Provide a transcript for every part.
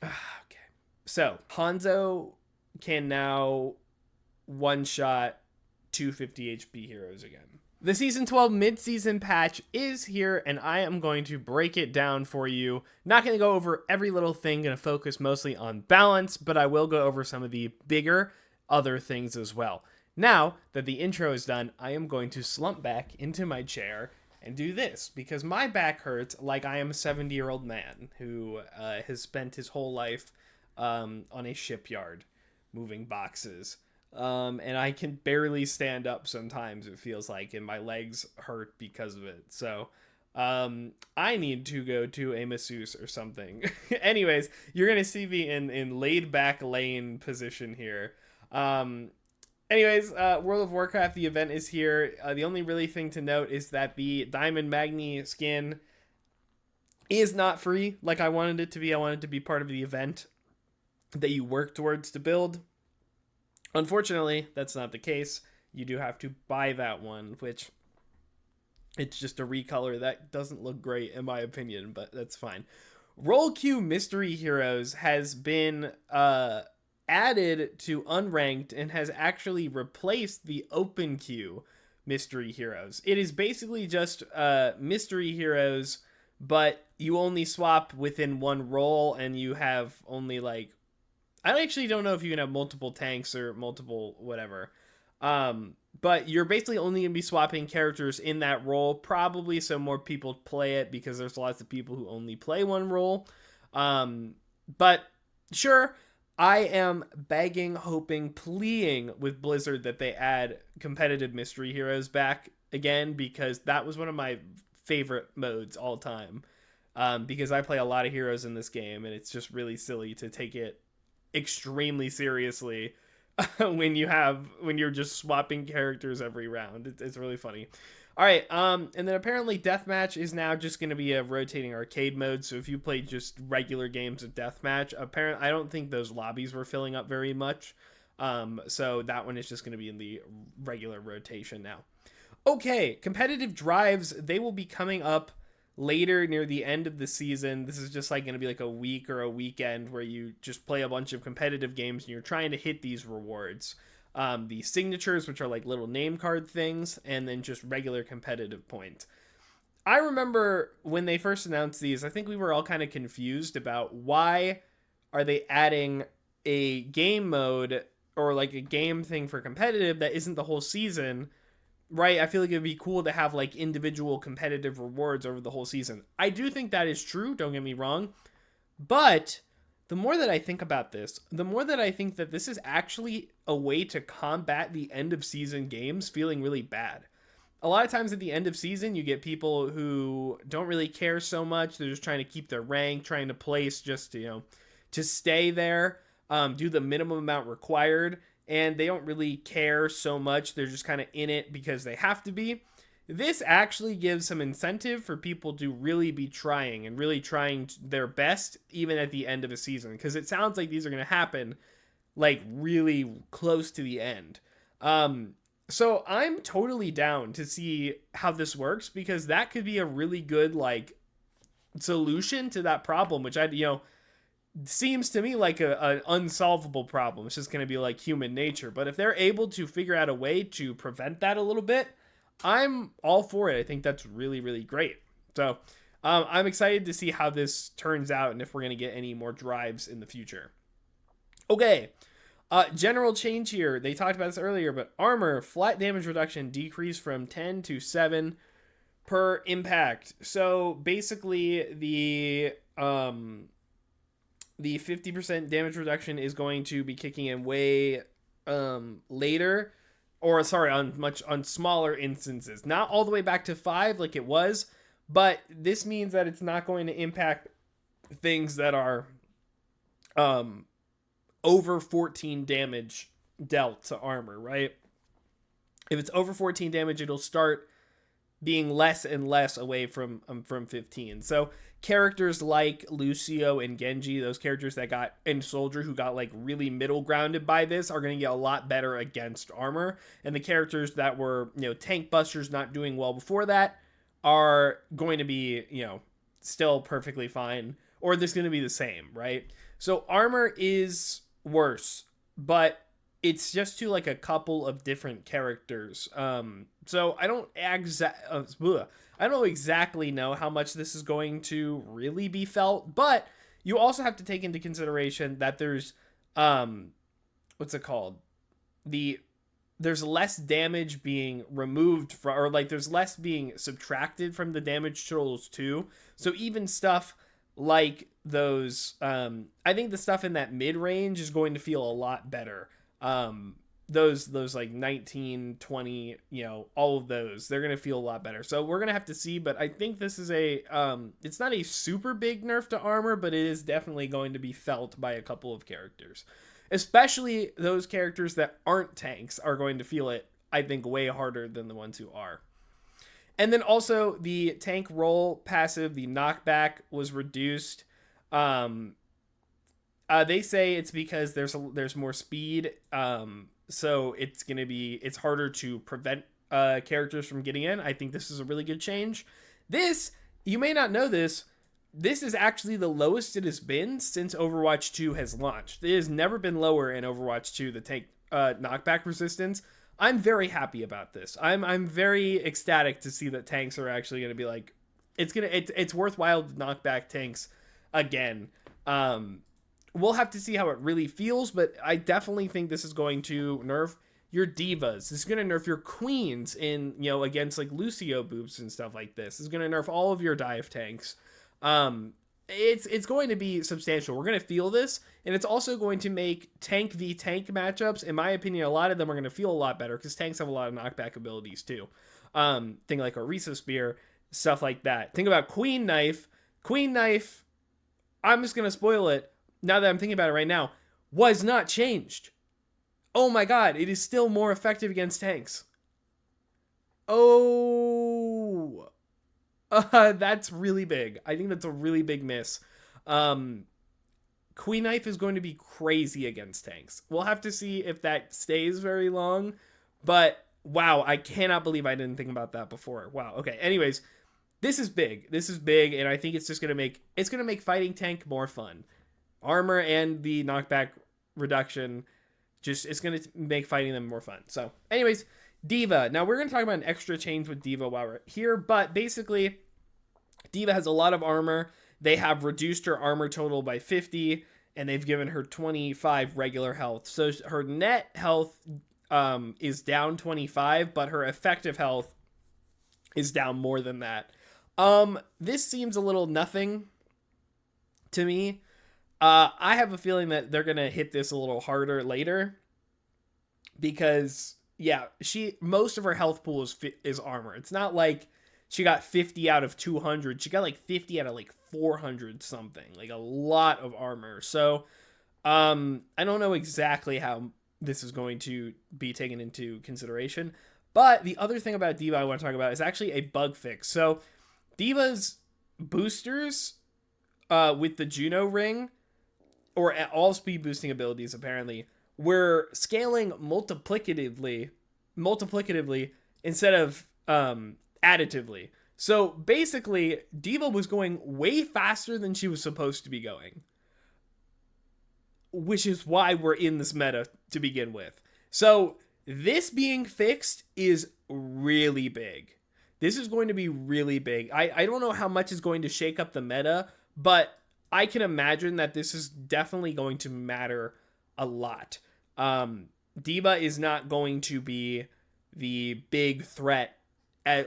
Okay. So, Hanzo can now one-shot 250 HP heroes again. The Season 12 mid-season patch is here, and I am going to break it down for you. Not going to go over every little thing, going to focus mostly on balance, but I will go over some of the bigger other things as well. Now that the intro is done, I am going to slump back into my chair and do this, because my back hurts like I am a 70-year-old man who has spent his whole life on a shipyard moving boxes. And I can barely stand up sometimes, it feels like, and my legs hurt because of it. So, I need to go to a masseuse or something. Anyways, you're going to see me in laid back lane position here. World of Warcraft, the event is here. The only really thing to note is that the Diamond Magni skin is not free like I wanted it to be. I wanted it to be part of the event that you work towards to build. Unfortunately, that's not the case. You do have to buy that one, which it's just a recolor that doesn't look great in my opinion, but that's fine. Role queue mystery heroes has been added to unranked and has actually replaced the open queue mystery heroes. It is basically just mystery heroes, but you only swap within one role, and you have only like, I actually don't know if you can have multiple tanks or multiple whatever. But you're basically only going to be swapping characters in that role, probably so more people play it, because there's lots of people who only play one role. But sure, I am begging, hoping, pleading with Blizzard that they add competitive mystery heroes back again, because that was one of my favorite modes all time. Because I play a lot of heroes in this game, and it's just really silly to take it extremely seriously when you're just swapping characters every round. It's really funny. All right, and then apparently Deathmatch is now just going to be a rotating arcade mode. So if you play just regular games of Deathmatch, apparently I don't think those lobbies were filling up very much. So that one is just going to be in the regular rotation now. Okay, competitive drives, they will be coming up later near the end of the season. This is just like going to be like a week or a weekend where you just play a bunch of competitive games and you're trying to hit these rewards. The signatures, which are like little name card things, and then just regular competitive points. I remember when they first announced these, I think we were all kind of confused about why are they adding a game mode or like a game thing for competitive that isn't the whole season. Right, I feel like it'd be cool to have like individual competitive rewards over the whole season. I do think that is true, don't get me wrong. But the more that I think about this, the more that I think that this is actually a way to combat the end of season games feeling really bad. A lot of times at the end of season, you get people who don't really care so much. They're just trying to keep their rank, trying to place just to stay there, do the minimum amount required. And they don't really care so much. They're just kind of in it because they have to be. This actually gives some incentive for people to really be trying and really trying their best even at the end of a season, because it sounds like these are going to happen like really close to the end. So I'm totally down to see how this works, because that could be a really good like solution to that problem, which seems to me like an unsolvable problem. It's just going to be like human nature. But if they're able to figure out a way to prevent that a little bit, I'm all for it. I think that's really, really great. So I'm excited to see how this turns out and if we're going to get any more drives in the future. Okay. General change here. They talked about this earlier, but armor, flat damage reduction decreased from 10 to 7 per impact. So basically the 50% damage reduction is going to be kicking in way later, or sorry, on smaller instances. Not all the way back to 5 like it was, but this means that it's not going to impact things that are over 14 damage dealt to armor, right? If it's over 14 damage, it'll start being less and less away from 15. So characters like Lucio and Genji, those characters that got, and Soldier, who got like really middle grounded by this, are going to get a lot better against armor. And the characters that were, tank busters not doing well before that are going to be, still perfectly fine, or this going to be the same, right? So armor is worse, but it's just to like a couple of different characters. So I don't exactly know how much this is going to really be felt, but you also have to take into consideration that there's what's it called? There's less damage being removed from, or like there's less being subtracted from the damage totals too. So even stuff like those, I think the stuff in that mid range is going to feel a lot better. Those like 19, 20, all of those, they're going to feel a lot better. So we're going to have to see, but I think this is it's not a super big nerf to armor, but it is definitely going to be felt by a couple of characters. Especially those characters that aren't tanks are going to feel it, I think, way harder than the ones who are. And then also the tank roll passive, the knockback, was reduced. They say it's because there's more speed, so it's harder to prevent characters from getting in. I think this is a really good change. This, you may not know this is actually the lowest it has been since Overwatch 2 has launched. It has never been lower in Overwatch 2, the tank knockback resistance. I'm very happy about this. I'm very ecstatic to see that tanks are actually going to be like, it's worthwhile to knock back tanks again. We'll have to see how it really feels, but I definitely think this is going to nerf your divas. This is going to nerf your queens in, against like Lucio boops and stuff like this. This is going to nerf all of your dive tanks. It's going to be substantial. We're going to feel this, and it's also going to make tank v tank matchups, in my opinion, a lot of them are going to feel a lot better because tanks have a lot of knockback abilities too. Thing like Orisa spear, stuff like that. Think about Queen Knife. Queen Knife, I'm just going to spoil it now that I'm thinking about it right now, was not changed. Oh my god, it is still more effective against tanks. Oh, that's really big. I think that's a really big miss. Queen Knife is going to be crazy against tanks. We'll have to see if that stays very long, but wow, I cannot believe I didn't think about that before. Wow. Okay. Anyways, this is big. This is big, and I think it's just gonna make fighting tank more fun. Armor and the knockback reduction, it's gonna make fighting them more fun. So, anyways, D.Va. Now we're gonna talk about an extra change with D.Va while we're here, but basically, D.Va has a lot of armor. They have reduced her armor total by 50, and they've given her 25 regular health. So her net health is down 25, but her effective health is down more than that. This seems a little nothing to me. I have a feeling that they're going to hit this a little harder later because, yeah, most of her health pool is armor. It's not like she got 50 out of 200. She got like 50 out of like 400 something, like a lot of armor. So, I don't know exactly how this is going to be taken into consideration. But the other thing about D.Va I want to talk about is actually a bug fix. So, D.Va's boosters with the Juno ring, or all speed boosting abilities apparently, were scaling multiplicatively instead of additively. So basically, D.Va was going way faster than she was supposed to be going, which is why we're in this meta to begin with. So this being fixed is really big. This is going to be really big. I don't know how much is going to shake up the meta, but I can imagine that this is definitely going to matter a lot. D.Va is not going to be the big threat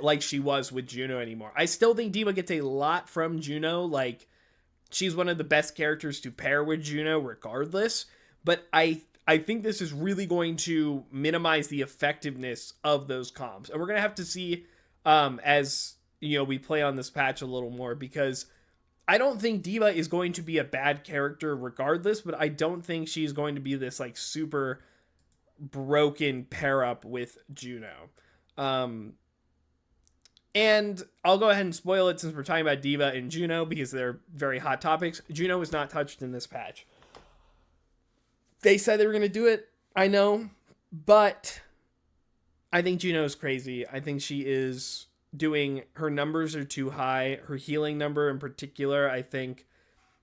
like she was with Juno anymore. I still think D.Va gets a lot from Juno. Like, she's one of the best characters to pair with Juno regardless. But I think this is really going to minimize the effectiveness of those comps. And we're going to have to see as we play on this patch a little more, because I don't think D.Va is going to be a bad character regardless, but I don't think she's going to be this like super broken pair up with Juno. And I'll go ahead and spoil it since we're talking about D.Va and Juno because they're very hot topics. Juno is not touched in this patch. They said they were going to do it, I know, but I think Juno is crazy. I think she is doing, her numbers are too high. Her healing number in particular, I think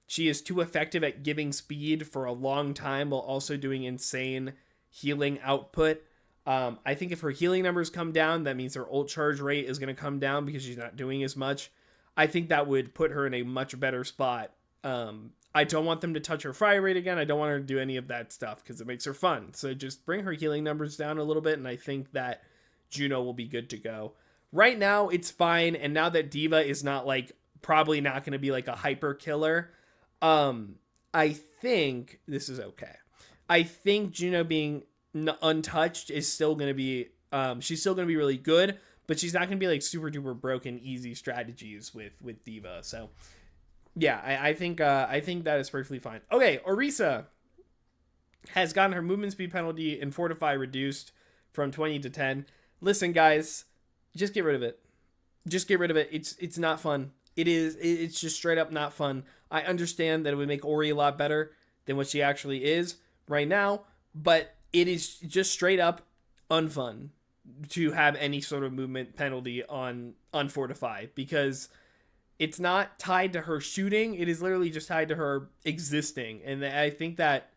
she is too effective at giving speed for a long time while also doing insane healing output. I think if her healing numbers come down, that means her ult charge rate is going to come down because she's not doing as much. I think that would put her in a much better spot. I don't want them to touch her fire rate again. I don't want her to do any of that stuff because it makes her fun. So just bring her healing numbers down a little bit, and I think that Juno will be good to go. Right now, it's fine, and now that D.Va is not, like, probably not going to be, like, a hyper killer, I think this is okay. I think Juno being untouched is still going to be, she's still going to be really good, but she's not going to be like super duper broken easy strategies with D.Va. So yeah, I think that is perfectly fine. Okay, Orisa has gotten her movement speed penalty and Fortify reduced from 20 to 10. Listen, guys, just get rid of it. Just get rid of it. It's not fun. It's just straight up not fun. I understand that it would make Ori a lot better than what she actually is right now, but it is just straight up unfun to have any sort of movement penalty on Fortify because it's not tied to her shooting. It is literally just tied to her existing. And I think that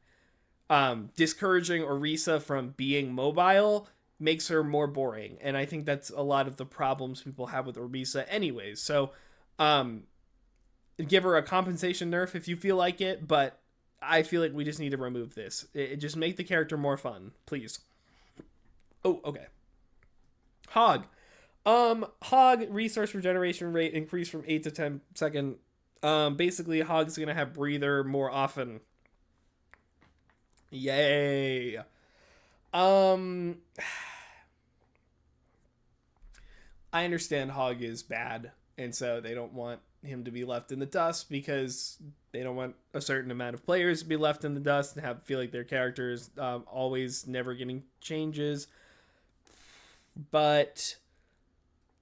discouraging Orisa from being mobile makes her more boring. And I think that's a lot of the problems people have with Orisa anyways. So give her a compensation nerf if you feel like it, but I feel like we just need to remove this. It just make the character more fun, please. Oh, okay. Hog. Hog resource regeneration rate increased from 8 to 10 second. Basically, Hog's gonna have breather more often. Yay. I understand Hog is bad, and so they don't want him to be left in the dust because they don't want a certain amount of players to be left in the dust and feel like their characters always never getting changes. But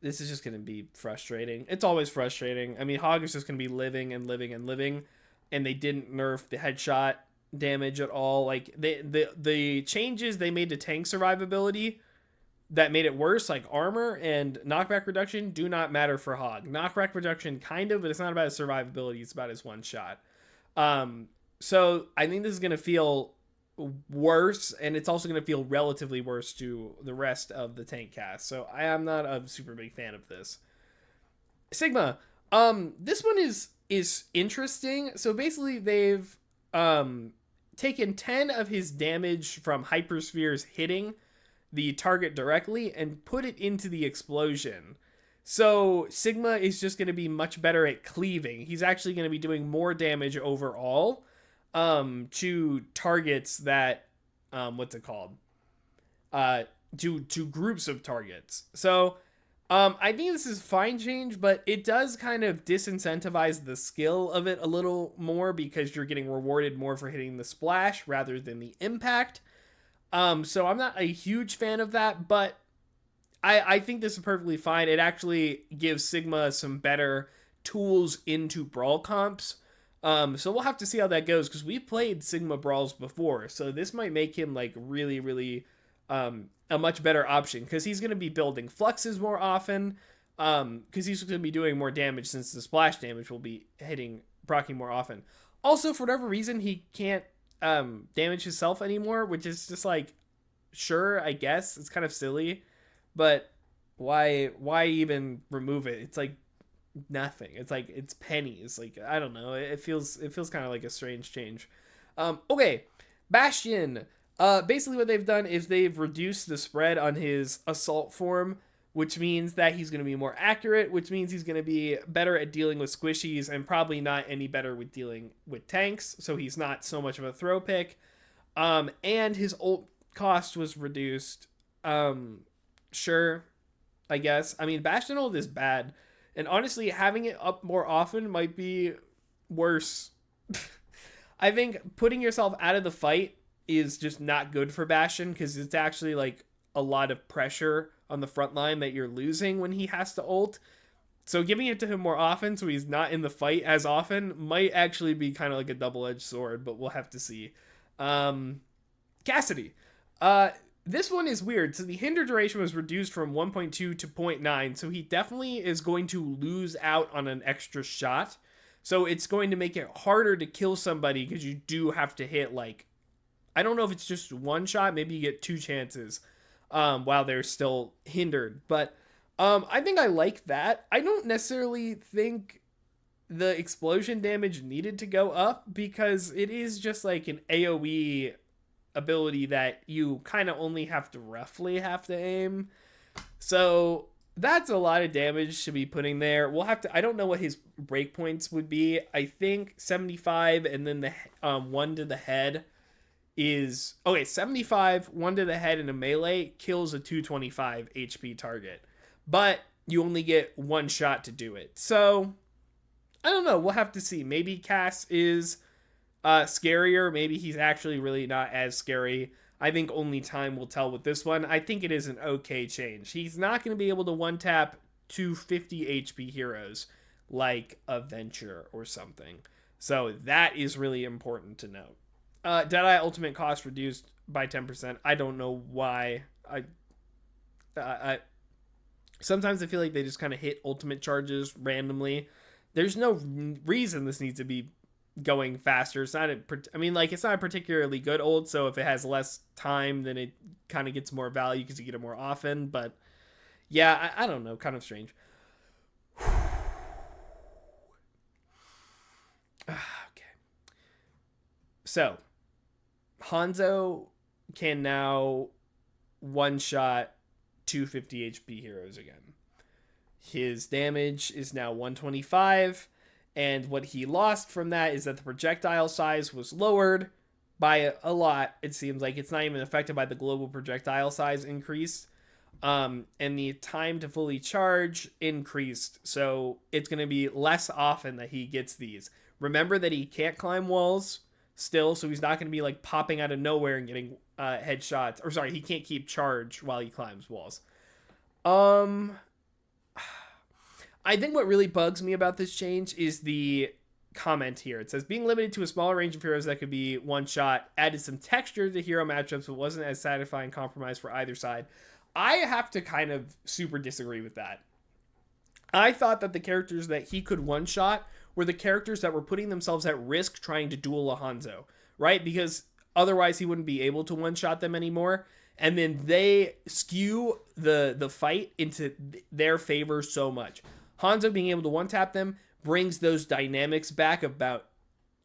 this is just going to be frustrating. It's always frustrating. I mean, Hog is just going to be living and living and living, and they didn't nerf the headshot damage at all. Like the changes they made to tank survivability that made it worse, like armor and knockback reduction, do not matter for Hog. Knockback reduction kind of, but it's not about his survivability. It's about his one shot. So I think this is going to feel worse, and it's also going to feel relatively worse to the rest of the tank cast. So I am not a super big fan of this. Sigma. This one is interesting. So basically they've taken 10 of his damage from hyperspheres hitting the target directly and put it into the explosion. So Sigma is just going to be much better at cleaving. He's actually going to be doing more damage overall to targets that what's it called? To groups of targets. So I think this is fine change, but it does kind of disincentivize the skill of it a little more because you're getting rewarded more for hitting the splash rather than the impact. So I'm not a huge fan of that, but I think this is perfectly fine. It actually gives Sigma some better tools into brawl comps. So we'll have to see how that goes because we played Sigma brawls before. So this might make him like really, really a much better option because he's going to be building fluxes more often because he's going to be doing more damage since the splash damage will be hitting proccing more often. Also, for whatever reason, he can't damage himself anymore, which is just like, sure, I guess it's kind of silly, but why even remove it? It's like nothing. It's like it's pennies. Like I don't know. It feels kind of like a strange change. Okay, Bastion. Basically what they've done is they've reduced the spread on his assault form, which means that he's going to be more accurate, which means he's going to be better at dealing with squishies and probably not any better with dealing with tanks. So he's not so much of a throw pick. And his ult cost was reduced. Sure, I guess. I mean, Bastion ult is bad. And honestly, having it up more often might be worse. I think putting yourself out of the fight is just not good for Bastion because it's actually like a lot of pressure on the front line that you're losing when he has to ult. So giving it to him more often so he's not in the fight as often might actually be kind of like a double-edged sword, but we'll have to see. Cassidy. This one is weird. So the hinder duration was reduced from 1.2 to 0.9. So he definitely is going to lose out on an extra shot. So it's going to make it harder to kill somebody because you do have to hit like, I don't know if it's just one shot. Maybe you get two chances while they're still hindered. But I think I like that. I don't necessarily think the explosion damage needed to go up because it is just like an AoE ability that you kind of only have to aim. So that's a lot of damage to be putting there. We'll have to, I don't know what his breakpoints would be. I think 75 and then the one to the head is, okay, 75, one to the head in a melee kills a 225 HP target. But you only get one shot to do it. So I don't know. We'll have to see. Maybe Cass is scarier. Maybe he's actually really not as scary. I think only time will tell with this one. I think it is an okay change. He's not going to be able to one-tap 250 HP heroes like a Venture or something. So that is really important to note. Deadeye ultimate cost reduced by 10%. I don't know why. I sometimes I feel like they just kind of hit ultimate charges randomly. There's no reason this needs to be going faster. It's not it's not a particularly good ult, so if it has less time, then it kind of gets more value because you get it more often. But yeah, I don't know, kind of strange. Okay, so Hanzo can now one shot 250 HP heroes again. His damage is now 125. And what he lost from that is that the projectile size was lowered by a lot. It seems like it's not even affected by the global projectile size increase. And the time to fully charge increased. So it's going to be less often that he gets these. Remember that he can't climb walls still. So he's not going to be like popping out of nowhere and getting headshots. Or sorry, he can't keep charge while he climbs walls. I think what really bugs me about this change is the comment here. It says, being limited to a smaller range of heroes that could be one shot added some texture to hero matchups, but wasn't as satisfying compromise for either side. I have to kind of super disagree with that. I thought that the characters that he could one shot were the characters that were putting themselves at risk trying to duel a Hanzo, right? Because otherwise he wouldn't be able to one shot them anymore. And then they skew the fight into their favor so much. Hanzo being able to one-tap them brings those dynamics back about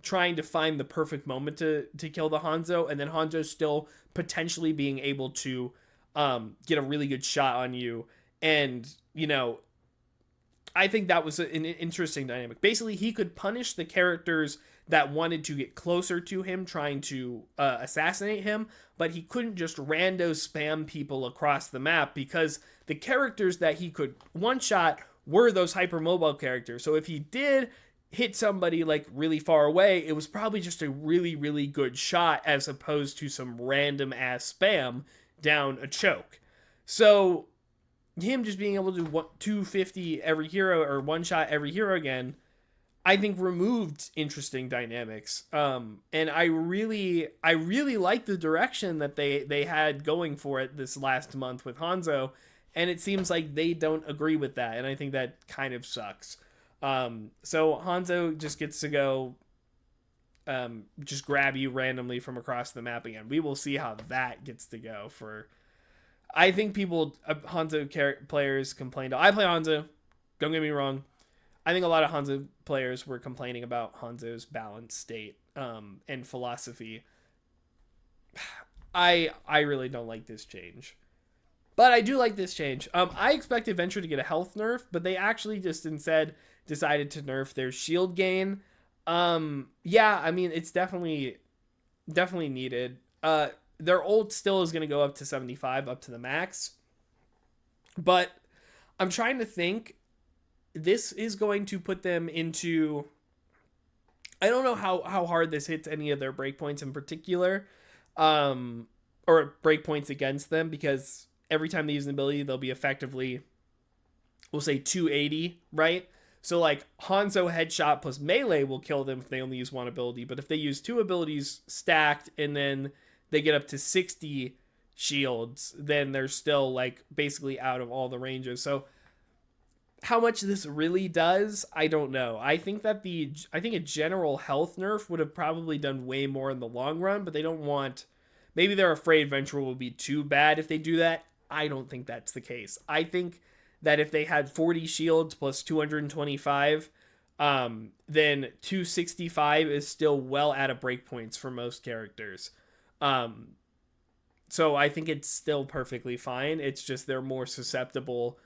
trying to find the perfect moment to kill the Hanzo, and then Hanzo still potentially being able to get a really good shot on you. And, I think that was an interesting dynamic. Basically, he could punish the characters that wanted to get closer to him, trying to assassinate him, but he couldn't just rando spam people across the map because the characters that he could one-shot were those hypermobile characters. So if he did hit somebody like really far away, it was probably just a really, really good shot as opposed to some random ass spam down a choke. So him just being able to do 250 every hero or one shot every hero again, I think removed interesting dynamics. And I really like the direction that they had going for it this last month with Hanzo. And it seems like they don't agree with that. And I think that kind of sucks. So Hanzo just gets to go just grab you randomly from across the map again. We will see how that gets to go for... I think Hanzo players complained. I play Hanzo. Don't get me wrong. I think a lot of Hanzo players were complaining about Hanzo's balance state and philosophy. I really don't like this change. But I do like this change. I expected Venture to get a health nerf, but they actually just instead decided to nerf their shield gain. Yeah, I mean, it's definitely needed. Their ult still is going to go up to 75, up to the max. But I'm trying to think. This is going to put them into... I don't know how hard this hits any of their breakpoints in particular. Or breakpoints against them, because every time they use an ability, they'll be effectively, we'll say 280, right? So like Hanzo headshot plus melee will kill them if they only use one ability. But if they use two abilities stacked and then they get up to 60 shields, then they're still like basically out of all the ranges. So how much this really does, I don't know. I think a general health nerf would have probably done way more in the long run, but they don't want, maybe they're afraid Venture will be too bad if they do that. I don't think that's the case. I think that if they had 40 shields plus 225, then 265 is still well out of breakpoints for most characters. So I think it's still perfectly fine. It's just they're more susceptible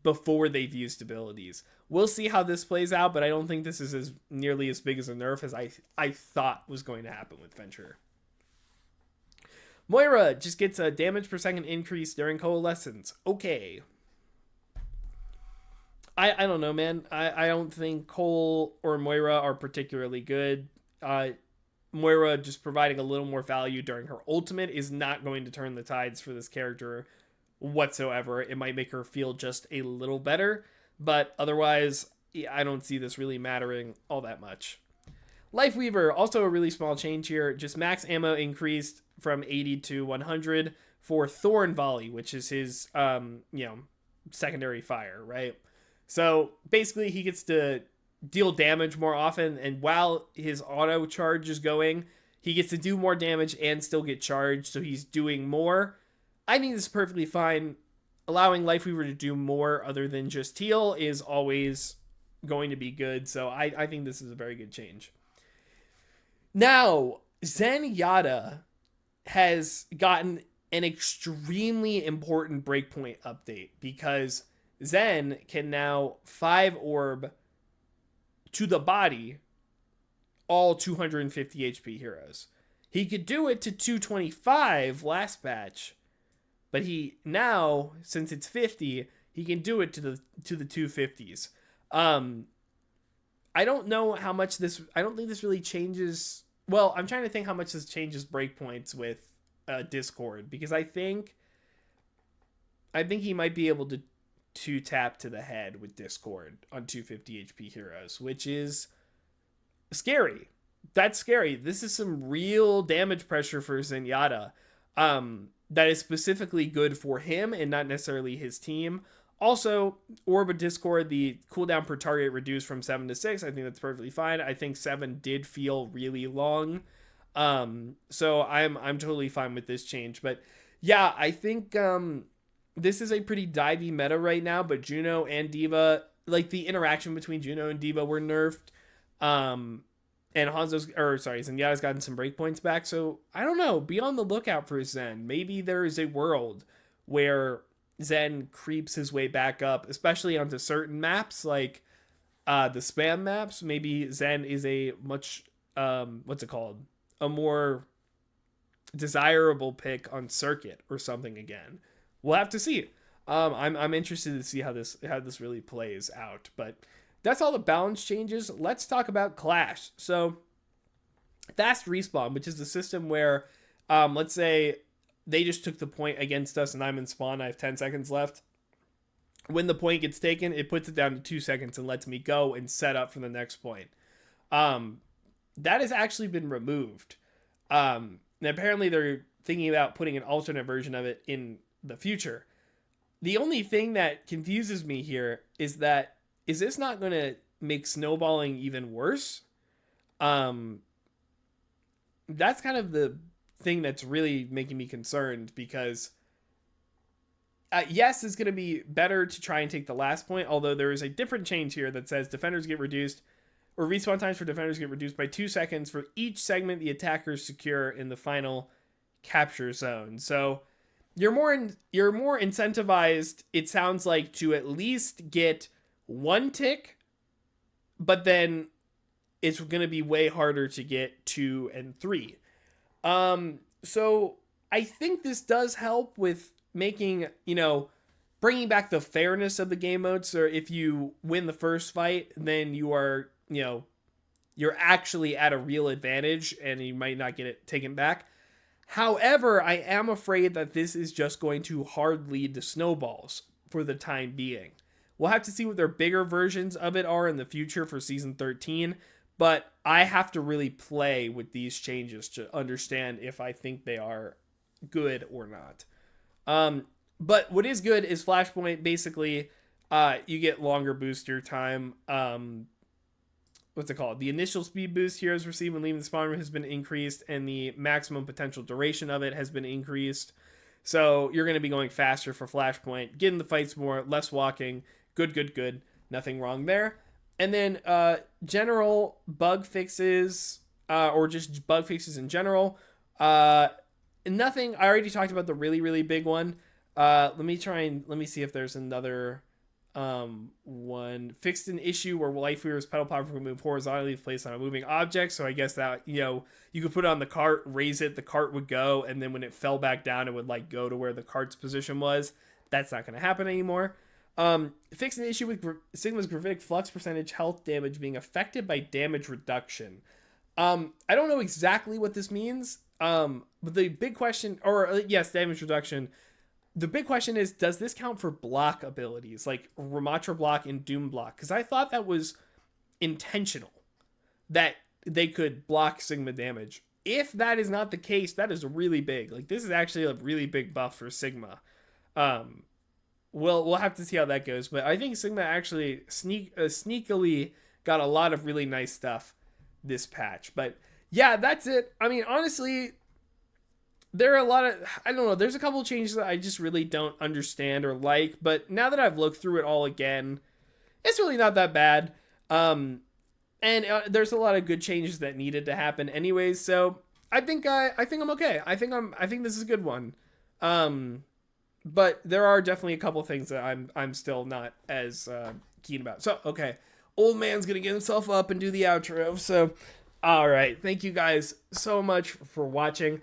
before they've used abilities. We'll see how this plays out, but I don't think this is as nearly as big as a nerf as I thought was going to happen with Venture. Moira just gets a damage per second increase during coalescence. Okay. I don't know, man. I don't think Cole or Moira are particularly good. Moira just providing a little more value during her ultimate is not going to turn the tides for this character whatsoever. It might make her feel just a little better, but otherwise, I don't see this really mattering all that much. Lifeweaver, also a really small change here. Just max ammo increased from 80 to 100 for Thornvolley, which is his, secondary fire, right? So basically, he gets to deal damage more often, and while his auto charge is going, he gets to do more damage and still get charged, so he's doing more. I think this is perfectly fine. Allowing Lifeweaver to do more other than just heal is always going to be good, so I think this is a very good change. Now, Zenyatta has gotten an extremely important breakpoint update because Zen can now 5-orb to the body all 250 HP heroes. He could do it to 225 last batch, but he now, since it's 50, he can do it to the 250s. I don't know how much this, I don't think this really changes. Well, I'm trying to think how much this changes breakpoints with Discord, because I think he might be able to tap to the head with Discord on 250 HP heroes, which is scary. That's scary. This is some real damage pressure for Zenyatta. That is specifically good for him and not necessarily his team. Also, Orb of Discord, the cooldown per target reduced from 7 to 6. I think that's perfectly fine. I think 7 did feel really long. So I'm totally fine with this change. But yeah, I think this is a pretty divey meta right now, but Juno and D.Va, like the interaction between Juno and D.Va were nerfed. And Zenyatta's gotten some breakpoints back. So I don't know. Be on the lookout for Zen. Maybe there is a world where Zen creeps his way back up, especially onto certain maps like the spam maps. Maybe Zen is a much a more desirable pick on circuit or something again. We'll have to see. I'm interested to see how this really plays out. But that's all the balance changes. Let's talk about Clash. So fast respawn, which is the system where let's say they just took the point against us and I'm in spawn. I have 10 seconds left. When the point gets taken, it puts it down to 2 seconds and lets me go and set up for the next point. That has actually been removed. And apparently they're thinking about putting an alternate version of it in the future. The only thing that confuses me here is this not going to make snowballing even worse? That's kind of the thing that's really making me concerned, because yes, it's going to be better to try and take the last point, although there is a different change here that says defenders get reduced, or respawn times for defenders get reduced by 2 seconds for each segment the attackers secure in the final capture zone. So you're more incentivized, it sounds like, to at least get 1 tick, but then it's going to be way harder to get 2 and 3. So I think this does help with making, bringing back the fairness of the game mode. So if you win the first fight, then you are, you're actually at a real advantage and you might not get it taken back. However, I am afraid that this is just going to hard lead to snowballs for the time being. We'll have to see what their bigger versions of it are in the future for Season 13, but I have to really play with these changes to understand if I think they are good or not. But what is good is Flashpoint. Basically, you get longer booster time. What's it called? The initial speed boost heroes receive when leaving the spawn room has been increased, and the maximum potential duration of it has been increased. So you're going to be going faster for Flashpoint, getting the fights more, less walking. Good. Nothing wrong there. And then general bug fixes, or just bug fixes in general. Nothing. I already talked about the really big one. Let me see if there's another one. Fixed an issue where Life Weaver's pedal power would move horizontally if placed on a moving object. So I guess that, you could put it on the cart, raise it, the cart would go, and then when it fell back down, it would like go to where the cart's position was. That's not going to happen anymore. Fixed an issue with Sigma's gravitic flux percentage health damage being affected by damage reduction. I don't know exactly what this means. But the big question, yes, damage reduction. The big question is, does this count for block abilities like Ramatra block and Doom block? Because I thought that was intentional, that they could block Sigma damage. If that is not the case, that is really big. Like, this is actually a really big buff for Sigma. We'll have to see how that goes. But I think Sigma actually sneakily got a lot of really nice stuff this patch. But yeah, that's it. I mean, honestly, there are a lot of, I don't know, there's a couple of changes that I just really don't understand or like, but now that I've looked through it all again, it's really not that bad. And there's a lot of good changes that needed to happen anyways, so I think I'm okay. I think this is a good one. But there are definitely a couple of things that I'm still not as keen about. So, okay. Old man's gonna get himself up and do the outro. So, all right. Thank you guys so much for watching.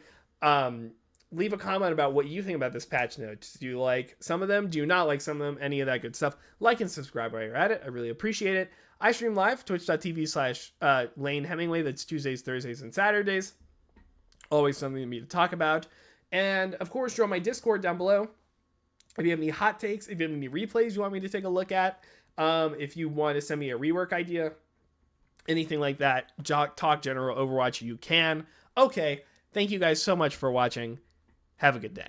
Leave a comment about what you think about this patch notes. Do you like some of them? Do you not like some of them? Any of that good stuff? Like and subscribe while you're at it. I really appreciate it. I stream live, twitch.tv/Lane Hemingway. That's Tuesdays, Thursdays, and Saturdays. Always something to me to talk about. And, of course, join my Discord down below. If you have any hot takes, if you have any replays you want me to take a look at, if you want to send me a rework idea, anything like that, talk general Overwatch, you can. Okay, thank you guys so much for watching. Have a good day.